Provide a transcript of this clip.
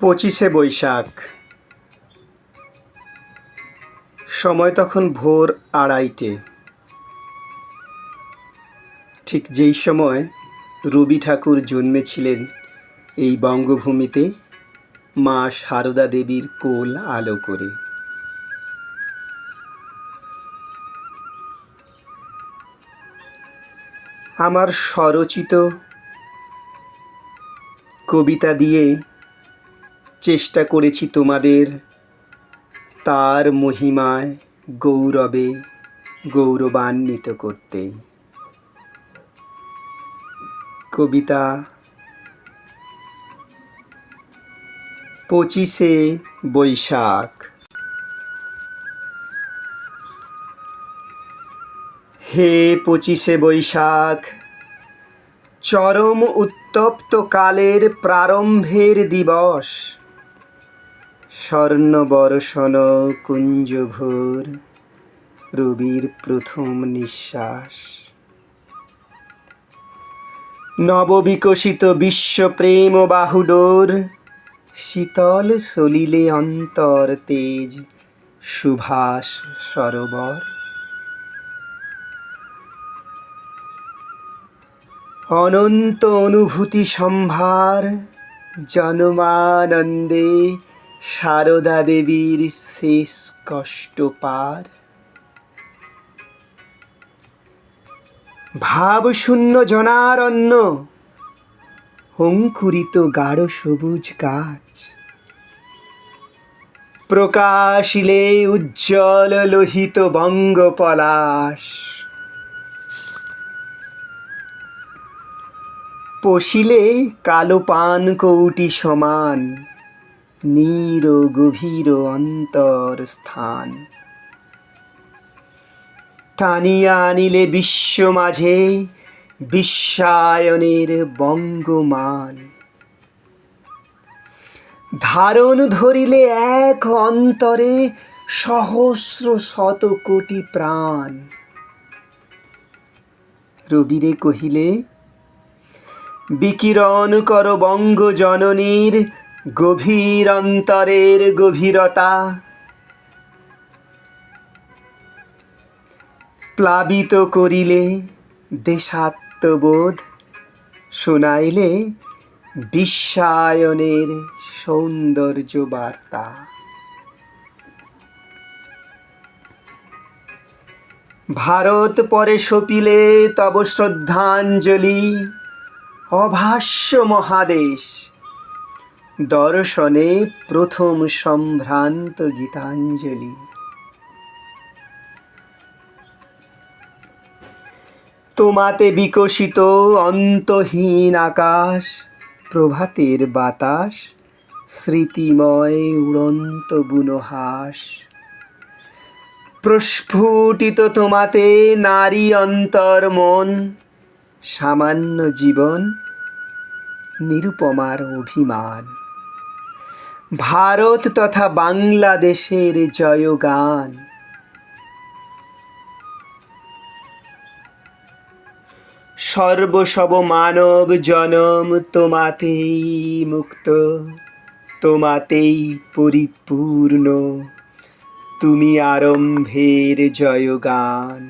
পঁচিশে বৈশাখ। সময় তখন ভোর 2:30। ঠিক যেই সময় রবি ঠাকুর জন্মেছিলেন এই বঙ্গভূমিতে মা সারদা দেবীর কোল আলো করে। আমার স্বরচিত কবিতা দিয়ে চেষ্টা করেছি তোমাদের তার মহিমায় গৌরবে গৌরবান্বিত করতে। কবিতা 25শে বৈশাখ। হে 25শে বৈশাখ, চরম উত্তপ্ত কালের প্রারম্ভের দিবস। স্বর্ণবর্ষণ কুঞ্জভোর রবির প্রথম নিঃশ্বাস। নববিকশিত বিশ্বপ্রেম বাহুডোর শীতল সলিলে অন্তর তেজ সুভাষ সরোবর। অনন্ত অনুভূতি সম্ভার জন্মানন্দে সারদা দেবীর শেষ কষ্ট পার। ভাবশূন্য জনারণ্য অঙ্কুরিত গাঢ় সবুজ গাছ। প্রকাশিলে উজ্জ্বল লোহিত বঙ্গ পলাশ। পশিলে কালো পান কৌটি সমান নীর গভীর অন্তর স্থান। টানিয়া আনিলে বিশ্ব মাঝে বিশ্বায়নের বঙ্গমান। ধারণ ধরিলে এক অন্তরে সহস্র শত কোটি প্রাণ। রবিরে কহিলে, বিকিরণ কর বঙ্গ জননীর গভীর অন্তরের গভীরতা। প্লাবিত করিলে দেশাত্মবোধ, শোনাইলে বিশ্বায়নের সৌন্দর্য বার্তা। ভারত পরে সপিলে তব শ্রদ্ধাঞ্জলি। অভাস্য মহাদেশ দর্শনে প্রথম সম্ভ্রান্ত গীতাঞ্জলি। তোমাতে বিকশিত অন্তহীন আকাশ, প্রভাতের বাতাস স্মৃতিময় উড়ন্ত বুনোহাস। প্রস্ফুটিত তোমাতে নারী অন্তর মন, সামান্য জীবন নিরুপমার অভিমান। ভারত তথা বাংলাদেশের জয়গান। সর্বসব মানব জনম তোমাতেই মুক্ত, তোমাতেই পরিপূর্ণ, তুমি আরম্ভের জয়গান।